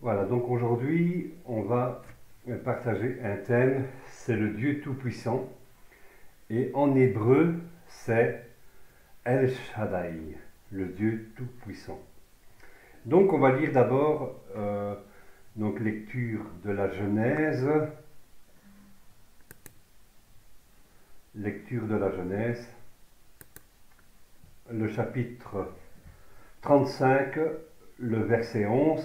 Voilà, donc aujourd'hui, on va partager un thème, c'est le Dieu Tout-Puissant. Et en hébreu, c'est El Shaddai, le Dieu Tout-Puissant. Donc on va lire d'abord, donc lecture de la Genèse. Lecture de la Genèse, le chapitre 35, le verset 11.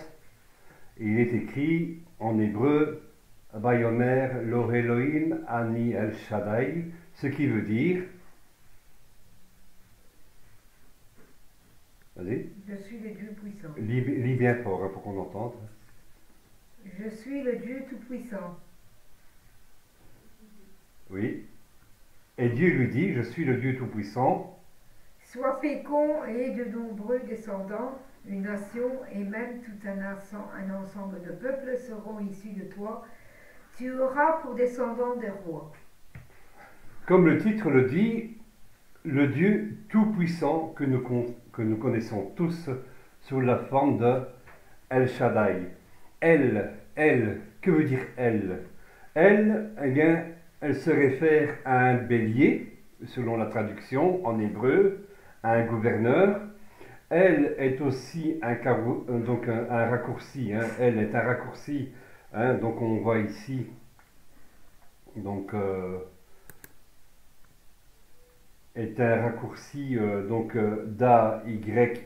Il est écrit en hébreu Vayomer lo Elohim ani El Shaddai, ce qui veut dire, vas-y, Je suis le Dieu puissant. lis bien fort pour qu'on entende. Je suis le Dieu tout-puissant. Oui. Et Dieu lui dit, je suis le Dieu Tout-Puissant. Sois fécond et aie de nombreux descendants, une nation et même tout un ensemble de peuples seront issus de toi. Tu auras pour descendants des rois. Comme le titre le dit, le Dieu Tout-Puissant que nous connaissons tous sous la forme de El Shaddai. Elle, que veut dire elle? Elle, eh bien, elle se réfère à un bélier, selon la traduction en hébreu, à un gouverneur. Elle est aussi un raccourci, hein. Elle est un raccourci, hein. Donc on voit ici, donc est un raccourci d'A, Y,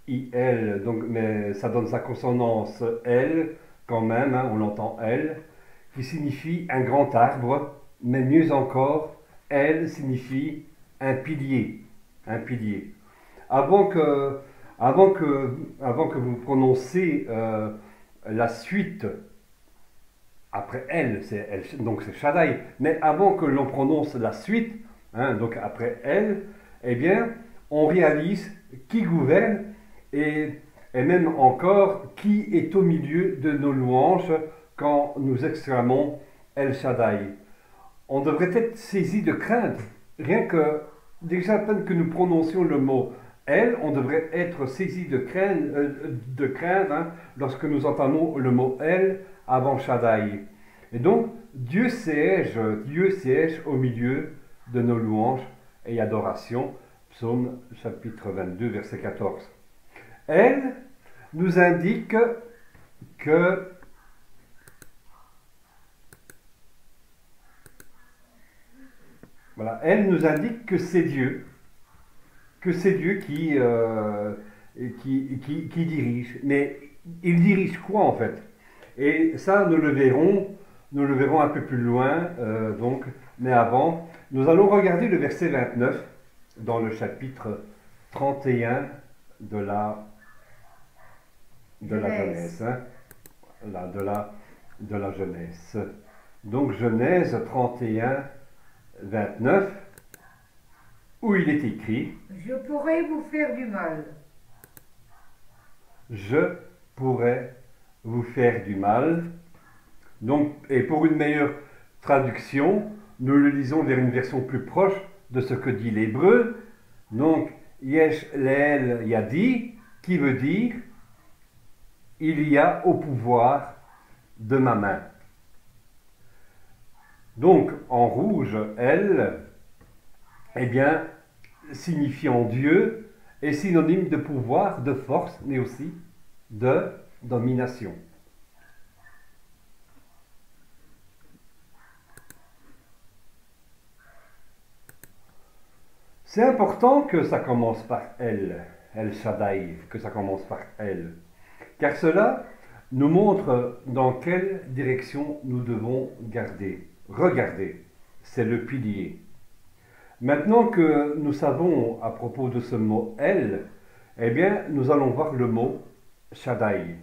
I, L, donc, mais ça donne sa consonance L quand même, hein, on l'entend L, qui signifie un grand arbre, mais mieux encore, L signifie un pilier, un pilier. Avant que vous prononcez la suite, après elle, donc c'est Shaddai, mais avant que l'on prononce la suite, hein, donc après elle, eh bien, on réalise qui gouverne et même encore qui est au milieu de nos louanges quand nous exclamons El Shaddai. On devrait être saisi de crainte, rien que déjà à peine que nous prononcions le mot elle, on devrait être saisi de crainte hein, lorsque nous entendons le mot elle avant Shaddai. Et donc, Dieu siège au milieu de nos louanges et adorations. Psaume chapitre 22, verset 14. Elle nous indique que voilà, elle nous indique que c'est Dieu qui dirige. Mais il dirige quoi en fait? Et ça, nous le verrons un peu plus loin. Donc, mais avant, nous allons regarder le verset 29 dans le chapitre 31 de la Genèse. Hein, de la Genèse. Donc, Genèse 31, 29. Où il est écrit « Je pourrais vous faire du mal. » Je pourrais vous faire du mal. Donc, et pour une meilleure traduction, nous le lisons vers une version plus proche de ce que dit l'hébreu. Donc, Yesh Leel Yadi, qui veut dire il y a au pouvoir de ma main. Donc, en rouge, elle, eh bien, signifiant Dieu, est synonyme de pouvoir, de force, mais aussi de domination. C'est important que ça commence par elle, El Shaddai, que ça commence par elle, car cela nous montre dans quelle direction nous devons regarder. C'est le pilier. Maintenant que nous savons à propos de ce mot elle, eh bien, nous allons voir le mot Shaddai.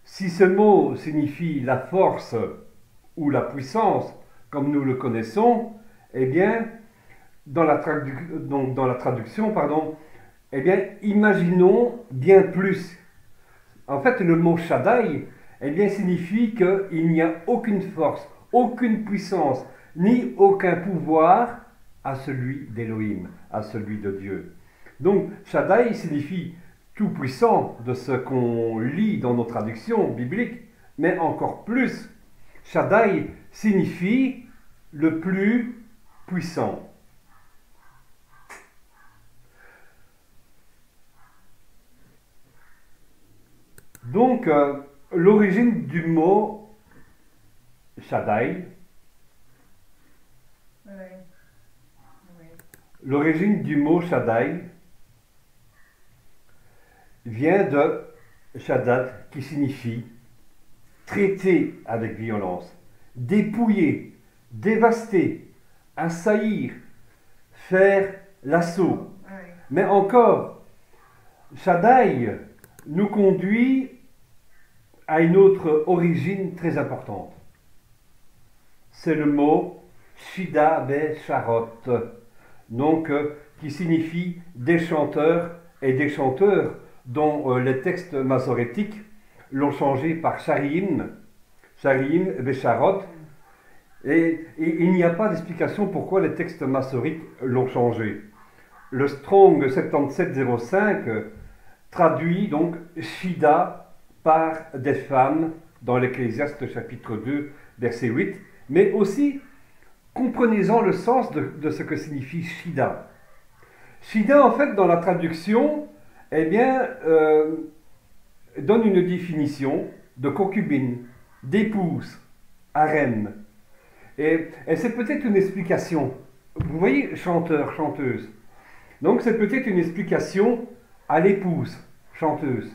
Si ce mot signifie la force ou la puissance, comme nous le connaissons, eh bien, dans la traduction, eh bien, imaginons bien plus. En fait, le mot Shaddai, eh bien, signifie qu'il n'y a aucune force, aucune puissance, ni aucun pouvoir à celui d'Élohim, à celui de Dieu. Donc, Shaddai signifie tout puissant de ce qu'on lit dans nos traductions bibliques, mais encore plus, Shaddai signifie le plus puissant. Donc, l'origine du mot Shaddai, l'origine du mot Shaddai vient de Shaddad, qui signifie traiter avec violence, dépouiller, dévaster, assaillir, faire l'assaut. Mais encore, Shaddai nous conduit à une autre origine très importante. C'est le mot Shida Besharot, donc qui signifie des chanteurs et des chanteurs, dont les textes masorétiques l'ont changé par Sharim Besharot. Et il n'y a pas d'explication pourquoi les textes maçonniques l'ont changé. Le Strong 7705 traduit donc Shida par des femmes dans l'Ecclésiaste chapitre 2 verset 8, mais aussi comprenez-en le sens de ce que signifie Shida. Shida, en fait, dans la traduction, eh bien, donne une définition de concubine, d'épouse, harem. Et c'est peut-être une explication. Vous voyez, chanteur, chanteuse. Donc c'est peut-être une explication à l'épouse, chanteuse,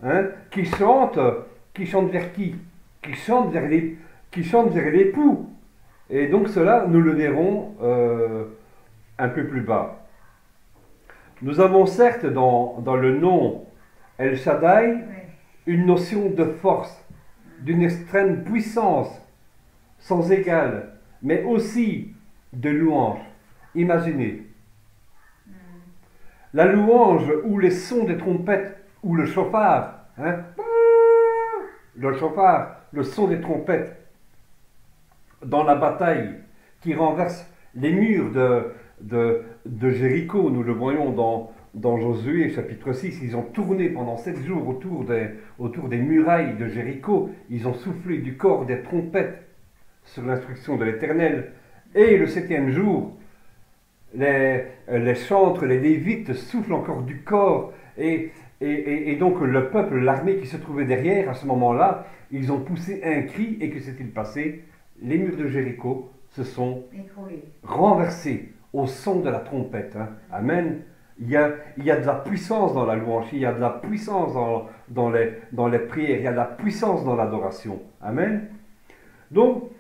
hein, qui chante vers qui? Qui chante vers l'époux. Et donc cela, nous le verrons un peu plus bas. Nous avons certes dans le nom El Shaddai une notion de force, d'une extrême puissance, sans égal, mais aussi de louange. Imaginez. La louange ou les sons des trompettes ou le chauffard, hein, le chauffard, le son des trompettes dans la bataille qui renverse les murs de Jéricho, nous le voyons dans Josué chapitre 6, ils ont tourné pendant 7 jours autour des murailles de Jéricho, ils ont soufflé du corps des trompettes sur l'instruction de l'Éternel, et le 7e jour, les chantres, les lévites soufflent encore du corps, et donc le peuple, l'armée qui se trouvait derrière, à ce moment-là, ils ont poussé un cri, et que s'est-il passé? Les murs de Jéricho se sont renversés au son de la trompette. Hein. Amen. Il y a de la puissance dans la louange, il y a de la puissance dans les prières, il y a de la puissance dans l'adoration. Amen. Donc,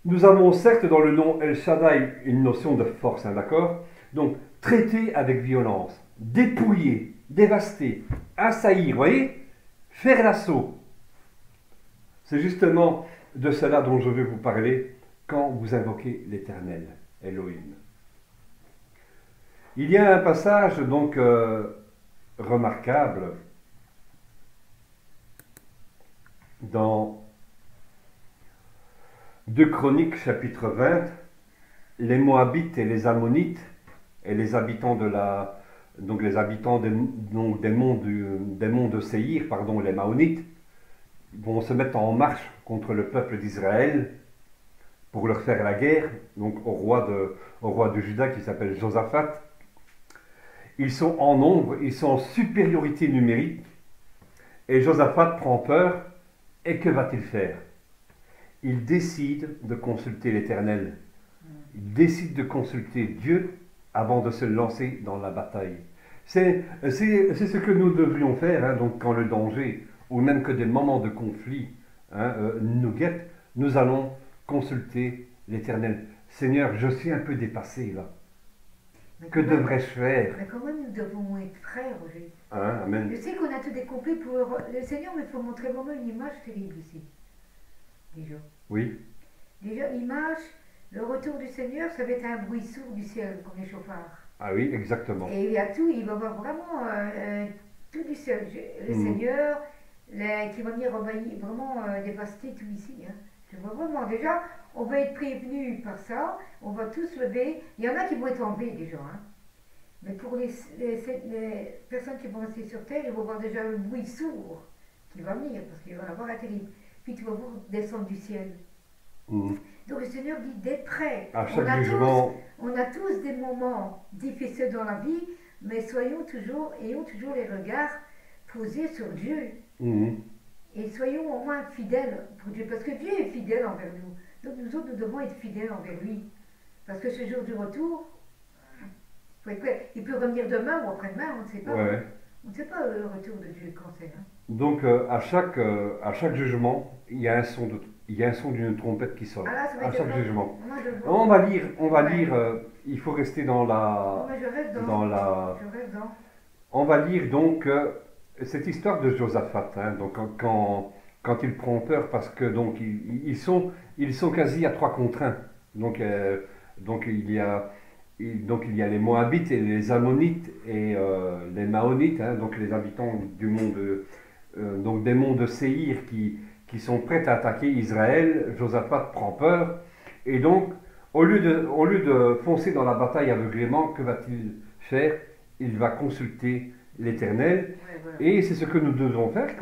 nous avons certes dans le nom El Shaddai une notion de force, hein, d'accord? Donc, traiter avec violence, dépouiller, dévaster, assaillir, voyez? Faire l'assaut. C'est justement de cela dont je veux vous parler quand vous invoquez l'Éternel, Elohim. Il y a un passage donc remarquable dans 2 Chroniques chapitre 20, les Moabites et les Ammonites et les habitants des monts de Séhir, les Maonites, vont se mettre en marche contre le peuple d'Israël pour leur faire la guerre, donc au roi de Juda qui s'appelle Josaphat. Ils sont en nombre, ils sont en supériorité numérique, et Josaphat prend peur, et que va-t-il faire? Il décide de consulter l'Éternel. Il décide de consulter Dieu avant de se lancer dans la bataille. C'est ce que nous devrions faire, hein, donc quand le danger, ou même que des moments de conflit nous guettent, nous allons consulter l'Éternel. Seigneur, je suis un peu dépassé là. Que devrais-je faire? Mais comment nous devons être frères, Roger? Hein, amen. Je sais qu'on a tout décompris pour le Seigneur, mais il faut montrer vraiment une image terrible ici. Déjà. Oui. Déjà, l'image, le retour du Seigneur, ça va être un bruit sourd du ciel, comme les chauffards. Ah oui, exactement. Et il y a tout, il va y avoir vraiment tout du ciel. Le Seigneur, qui va venir vraiment dévaster tout ici. Hein. Je vois vraiment, déjà, on va être prévenus par ça, on va tous lever. Il y en a qui vont être enlevés déjà. Hein. Mais pour les personnes qui vont rester sur Terre, ils vont voir déjà un bruit sourd qui va venir, parce qu'il va y avoir un terrible. Puis tu vas voir descendre du ciel. Mhm. Donc le Seigneur dit d'être prêt. À chaque jugement, On a tous des moments difficiles dans la vie, mais ayons toujours les regards posés sur Dieu. mhm, Et soyons au moins fidèles pour Dieu, parce que Dieu est fidèle envers nous. Donc nous autres, nous devons être fidèles envers lui. Parce que ce jour du retour, faut être prêt. Il peut revenir demain ou après-demain, on ne sait pas. ouais. On ne sait pas le retour de Dieu quand c'est. Hein. Donc à chaque jugement, il y a un son d'une trompette qui sonne. Ah là, ça va À être chaque bon. jugement. Moi, je vois. On va Ouais. lire. Il faut rester dans Moi, je reste dans. dans la. Je reste dans. On va lire donc cette histoire de Josaphat. Hein, donc quand il prend peur parce que donc ils sont quasi à 3 contre 1. Donc il y a les Moabites et les Ammonites et les Maonites, hein, donc les habitants du monde, donc des monts de Séhir qui sont prêts à attaquer Israël. Josaphat prend peur et donc au lieu de foncer dans la bataille aveuglément, que va-t-il faire? Il va consulter l'Éternel Ouais, voilà. et c'est ce que nous devons faire Mais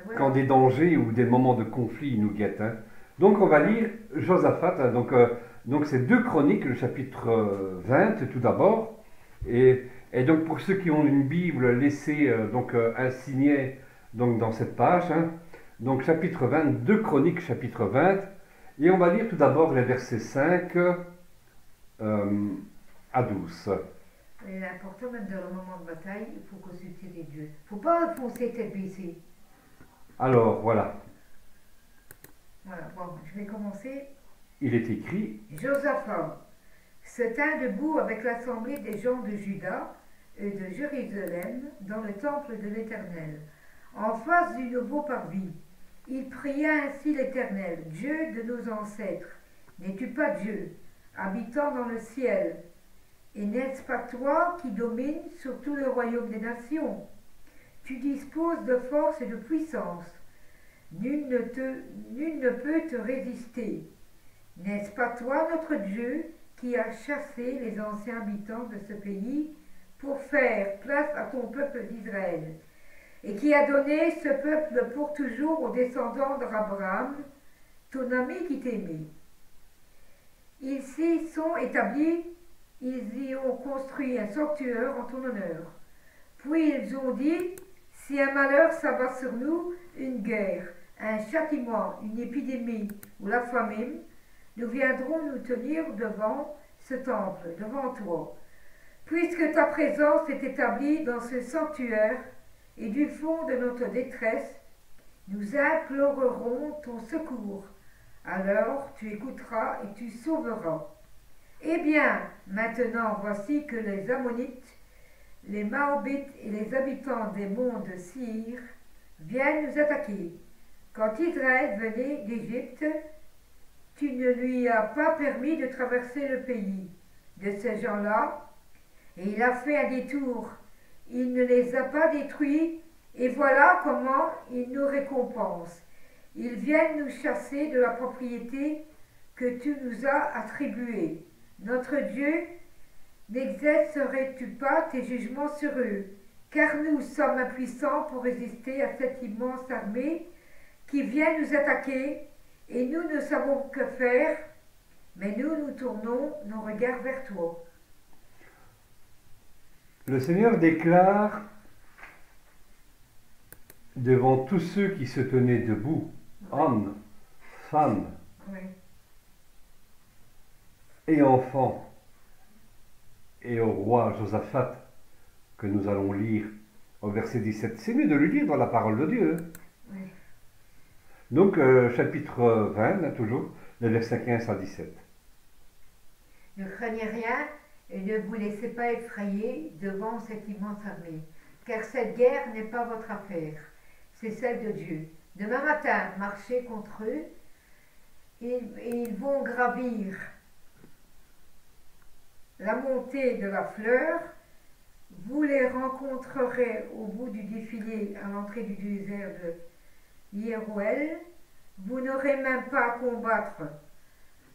voilà. quand des dangers ou des moments de conflit nous guettent. Hein. Donc on va lire Josaphat, hein, donc c'est 2 Chroniques, le chapitre 20 tout d'abord. Et donc pour ceux qui ont une Bible, laissez un signet donc, dans cette page. Hein. Donc chapitre 20, 2 Chroniques, chapitre 20. Et on va lire tout d'abord les versets 5 à 12. Et l'important, même dans le moment de bataille, il faut consulter les dieux. Il ne faut pas foncer tête baissée. Alors voilà, Voilà, bon, je vais commencer. il est écrit, Josaphat se tint debout avec l'assemblée des gens de Juda et de Jérusalem dans le temple de l'Éternel, en face du nouveau parvis. Il pria ainsi l'Éternel, Dieu de nos ancêtres. N'es-tu pas Dieu, habitant dans le ciel? Et n'est-ce pas toi qui domines sur tout le royaume des nations? Tu disposes de force et de puissance. Nul ne peut te résister. N'est-ce pas toi, notre Dieu, qui a chassé les anciens habitants de ce pays pour faire place à ton peuple d'Israël, et qui a donné ce peuple pour toujours aux descendants d'Abraham, ton ami qui t'aimait? Ils s'y sont établis, ils y ont construit un sanctuaire en ton honneur. Puis ils ont dit, si un malheur s'abat sur nous, une guerre, un châtiment, une épidémie ou la famine, nous viendrons nous tenir devant ce temple, devant toi. Puisque ta présence est établie dans ce sanctuaire, et du fond de notre détresse, nous implorerons ton secours. Alors tu écouteras et tu sauveras. Eh bien, maintenant voici que les Ammonites, les Moabites et les habitants des monts de Séhir viennent nous attaquer. Quand Israël venait d'Égypte, tu ne lui as pas permis de traverser le pays de ces gens-là, et il a fait un détour. Il ne les a pas détruits, et voilà comment il nous récompense. Ils viennent nous chasser de la propriété que tu nous as attribuée. Notre Dieu, n'exercerais-tu pas tes jugements sur eux? Car nous sommes impuissants pour résister à cette immense armée qui vient nous attaquer, et nous ne savons que faire, mais nous tournons nos regards vers toi. le Seigneur déclare devant tous ceux qui se tenaient debout, hommes, femmes Oui. et enfants, et au roi Josaphat, que nous allons lire au verset 17. C'est mieux de le lire dans la parole de Dieu. Oui. Donc, chapitre 20, là, toujours, les versets 15 à 17. Ne craignez rien et ne vous laissez pas effrayer devant cette immense armée, car cette guerre n'est pas votre affaire, c'est celle de Dieu. Demain matin, marchez contre eux et ils vont gravir la montée de la fleur. Vous les rencontrerez au bout du défilé à l'entrée du désert de Yérouël. Vous n'aurez même pas à combattre.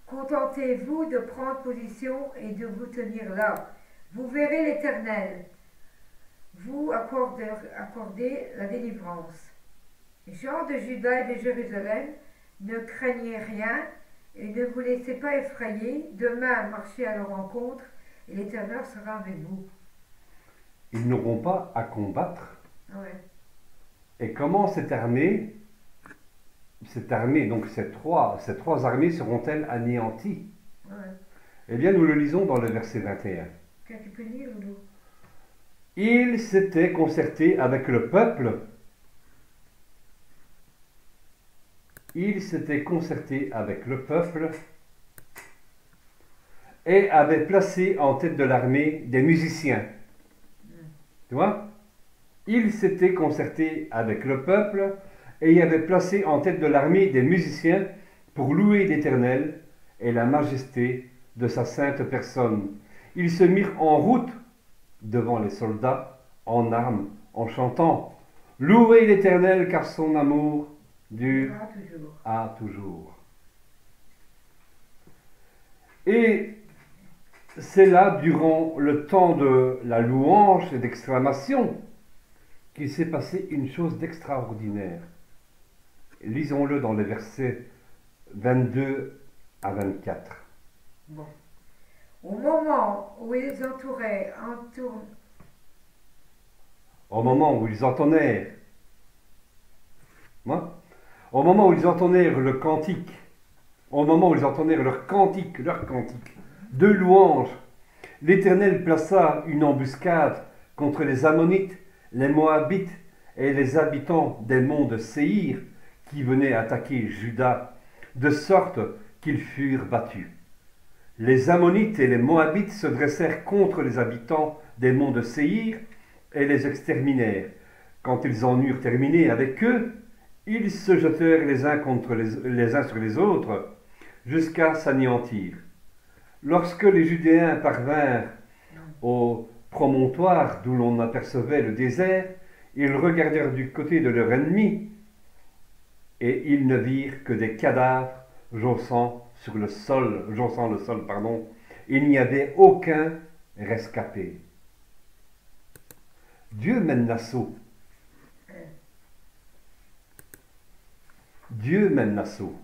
Contentez-vous de prendre position et de vous tenir là. Vous verrez l'Éternel, vous accordez la délivrance. Gens de Juda et de Jérusalem, ne craignez rien et ne vous laissez pas effrayer. Demain, marchez à leur rencontre et l'Éternel sera avec vous. Ils n'auront pas à combattre. Ouais. Et comment cette armée, donc ces trois armées seront-elles anéanties? Ouais. Eh bien, nous le lisons dans le verset 21. Quand tu peux lire, Loulou? Ils s'étaient concertés avec le peuple. Ils s'étaient concertés avec le peuple et avaient placé en tête de l'armée des musiciens. Tu vois? Ils s'étaient concertés avec le peuple et y avaient placé en tête de l'armée des musiciens pour louer l'Éternel et la majesté de sa sainte personne. Ils se mirent en route devant les soldats, en armes, en chantant « Louez l'Éternel car son amour dure à toujours. » Et c'est là, durant le temps de la louange et d'exclamation, qu'il s'est passé une chose d'extraordinaire. Lisons-le dans les versets 22 à 24. Bon. Au moment où ils Au moment où ils entonnèrent, au moment où ils entonnèrent le cantique, au moment où ils entonnèrent leur cantique de louange, l'Éternel plaça une embuscade contre les Ammonites, les Moabites et les habitants des monts de Séhir qui venaient attaquer Juda, de sorte qu'ils furent battus. Les Ammonites et les Moabites se dressèrent contre les habitants des monts de Séhir et les exterminèrent. Quand ils en eurent terminé avec eux, ils se jetèrent les uns contre les uns sur les autres, jusqu'à s'anéantir. Lorsque les Judéens parvinrent au promontoire d'où l'on apercevait le désert, ils regardèrent du côté de leur ennemi, et ils ne virent que des cadavres jonchant le sol. Il n'y avait aucun rescapé. Dieu mène l'assaut. Dieu mène l'assaut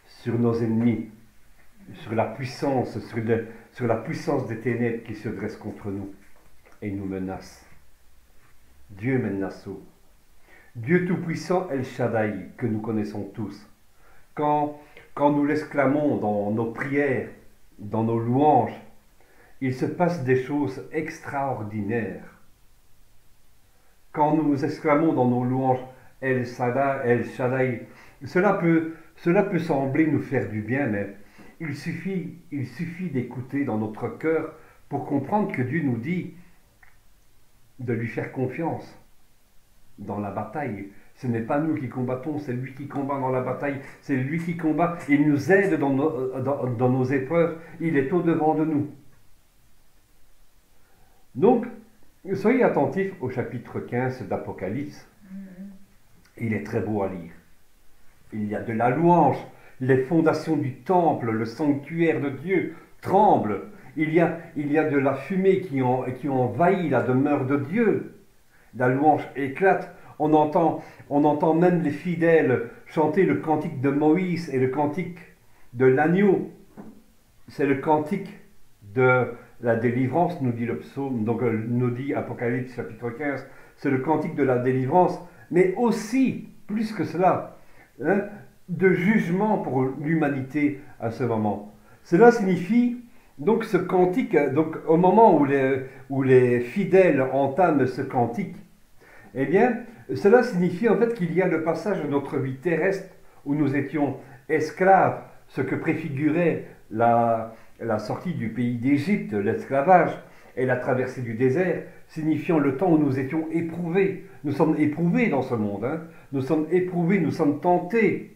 sur nos ennemis, sur la puissance des ténèbres qui se dressent contre nous et nous menacent. Dieu mène l'assaut. Dieu Tout-Puissant El Shaddai, que nous connaissons tous. Quand nous l'exclamons dans nos prières, dans nos louanges, il se passe des choses extraordinaires. Quand nous exclamons dans nos louanges El Shaddai, cela peut sembler nous faire du bien, mais il suffit d'écouter dans notre cœur pour comprendre que Dieu nous dit de lui faire confiance dans la bataille. Ce n'est pas nous qui combattons, c'est lui qui combat dans la bataille, c'est lui qui combat, il nous aide dans nos épreuves, il est au-devant de nous. Donc, soyez attentifs au chapitre 15 d'Apocalypse. Il est très beau à lire. Il y a de la louange, les fondations du temple, le sanctuaire de Dieu tremblent. Il y a de la fumée qui envahit la demeure de Dieu. La louange éclate. On entend même les fidèles chanter le cantique de Moïse et le cantique de l'agneau. C'est le cantique de la délivrance, nous dit le psaume, donc nous dit Apocalypse chapitre 15, c'est le cantique de la délivrance, mais aussi, plus que cela, de jugement pour l'humanité à ce moment. Cela signifie, donc ce cantique, donc au moment où les fidèles entament ce cantique, eh bien, cela signifie en fait qu'il y a le passage de notre vie terrestre où nous étions esclaves, ce que préfigurait la sortie du pays d'Égypte, l'esclavage, et la traversée du désert, signifiant le temps où nous étions éprouvés. Nous sommes éprouvés dans ce monde, nous sommes éprouvés, nous sommes tentés.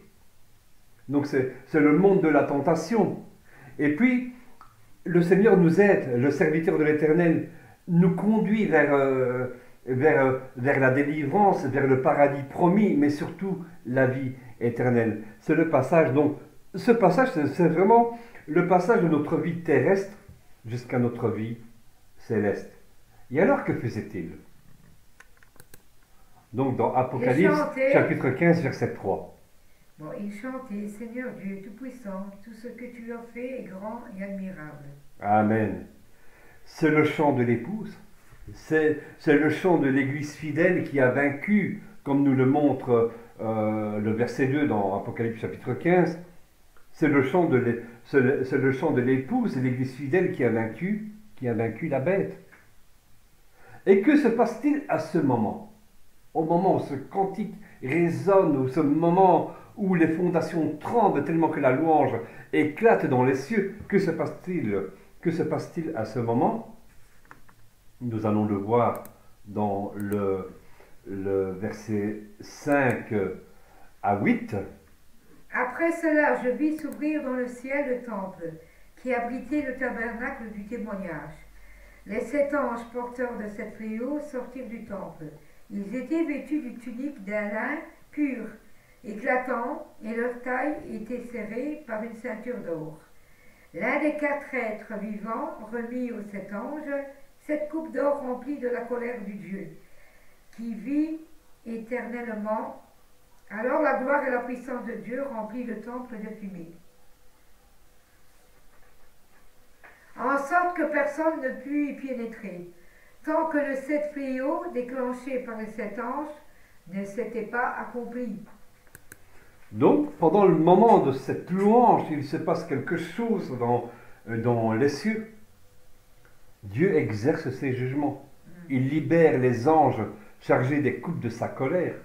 Donc c'est le monde de la tentation. Et puis, le Seigneur nous aide, le serviteur de l'Éternel nous conduit vers la délivrance, vers le paradis promis, mais surtout la vie éternelle. C'est le passage, donc, ce passage, c'est vraiment le passage de notre vie terrestre jusqu'à notre vie céleste. Et alors que faisait-il? Donc dans Il Apocalypse, chantait, chapitre 15, verset 3. bon, il chantait, Seigneur Dieu Tout-Puissant, tout ce que tu as fait est grand et admirable. Amen. C'est le chant de l'épouse. C'est le chant de l'Église fidèle qui a vaincu, comme nous le montre le verset 2 dans Apocalypse chapitre 15. C'est le chant de l'épouse, l'Église fidèle qui a vaincu la bête. Et que se passe-t-il à ce moment? Au moment où ce cantique résonne, au ce moment où les fondations tremblent tellement que la louange éclate dans les cieux, que se passe-t-il? Que se passe-t-il à ce moment? Nous allons le voir dans le verset 5 à 8. Après cela, je vis s'ouvrir dans le ciel le temple, qui abritait le tabernacle du témoignage. Les 7 anges porteurs de 7 fléaux sortirent du temple. Ils étaient vêtus d'une tunique d'un lin pur, éclatant, et leur taille était serrée par une ceinture d'or. L'un des 4 êtres vivants remit aux 7 anges 7 coupes d'or remplies de la colère du Dieu, qui vit éternellement. Alors la gloire et la puissance de Dieu remplit le temple de fumée, en sorte que personne ne put y pénétrer, tant que le 7 fléaux déclenché par les 7 anges ne s'était pas accompli. Donc, pendant le moment de cette louange, il se passe quelque chose dans les cieux. Dieu exerce ses jugements. Il libère les anges chargés des coupes de sa colère.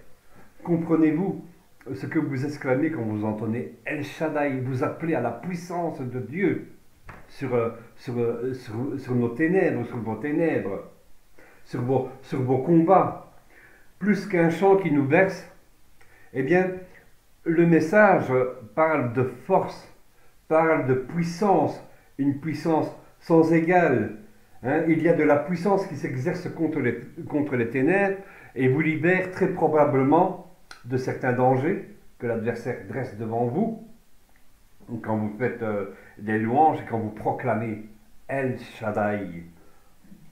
Comprenez-vous ce que vous exclamez quand vous entendez El Shaddai, vous appelez à la puissance de Dieu sur nos ténèbres, sur vos ténèbres, sur vos combats. Plus qu'un chant qui nous berce, eh bien, le message parle de force, parle de puissance, une puissance sans égale. Il y a de la puissance qui s'exerce contre les ténèbres et vous libère très probablement de certains dangers que l'adversaire dresse devant vous. Quand vous faites des louanges et quand vous proclamez El Shaddai.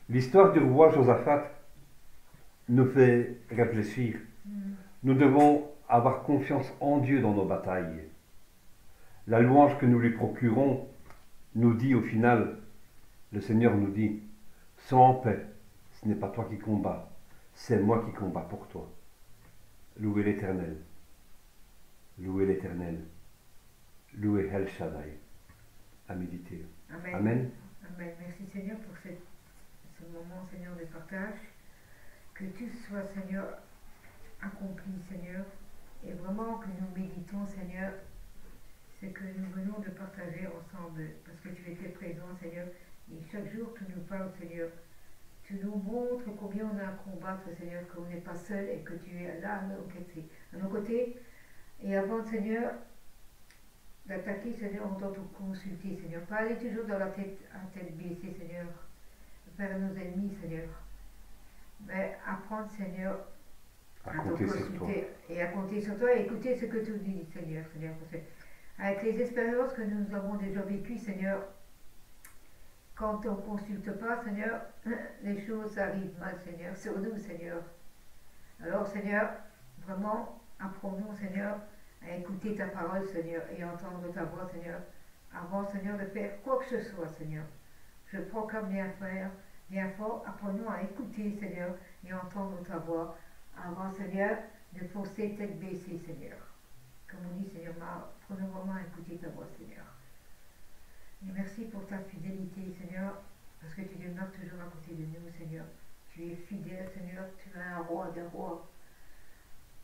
L'histoire du roi Josaphat nous fait réfléchir. Nous devons avoir confiance en Dieu dans nos batailles. La louange que nous lui procurons nous dit au final, le Seigneur nous dit, sois en paix, ce n'est pas toi qui combats, c'est moi qui combats pour toi. Louez l'Éternel, louez l'Éternel, louez El Shaddai. À méditer. Amen. Amen. Amen. Merci Seigneur pour ce moment, Seigneur, de partage. Que tout soit, Seigneur, accompli, Seigneur. Et vraiment que nous méditons, Seigneur, ce que nous venons de partager ensemble. Parce que tu étais présent, Seigneur. Et chaque jour, tu nous parles, Seigneur. Tu nous montres combien on a à combattre, Seigneur, qu'on n'est pas seul et que tu es là à nos côtés. Et avant, Seigneur, d'attaquer, Seigneur, on doit te consulter, Seigneur. Pas aller toujours dans la tête, à tête baissée, Seigneur, vers nos ennemis, Seigneur. Mais apprendre, Seigneur, À compter sur toi. et à compter sur toi et écouter ce que tu dis, Seigneur. Parce que avec les expériences que nous avons déjà vécues, Seigneur, quand on ne consulte pas, Seigneur, les choses arrivent mal, Seigneur, sur nous, Seigneur. Alors, Seigneur, vraiment, apprenons, Seigneur, à écouter ta parole, Seigneur, et entendre ta voix, Seigneur, avant, Seigneur, de faire quoi que ce soit, Seigneur. Je proclame bien frère, bien fort, apprenons à écouter, Seigneur, et entendre ta voix, avant, Seigneur, de forcer tête baissée, Seigneur. Comme on dit, Seigneur, apprenons vraiment à écouter ta voix, Seigneur. Et merci pour ta fidélité, Seigneur, parce que tu demeures toujours à côté de nous, Seigneur. Tu es fidèle, Seigneur, tu es un roi des rois.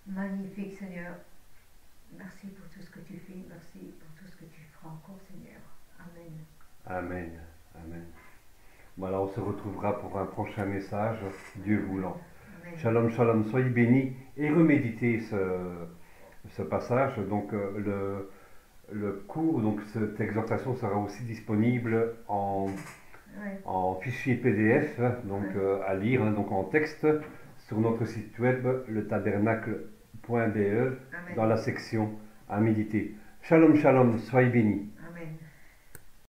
Magnifique, Seigneur. Merci pour tout ce que tu fais, merci pour tout ce que tu feras encore, Seigneur. Amen. Amen. Amen. Voilà, on se retrouvera pour un prochain message, Dieu voulant. Amen. Shalom, shalom, soyez bénis et reméditez ce passage. Donc le cours, donc cette exhortation sera aussi disponible en fichier PDF, donc à lire, donc en texte, sur notre site web, letabernacle.be, dans la section à méditer. Shalom, shalom, soyez bénis.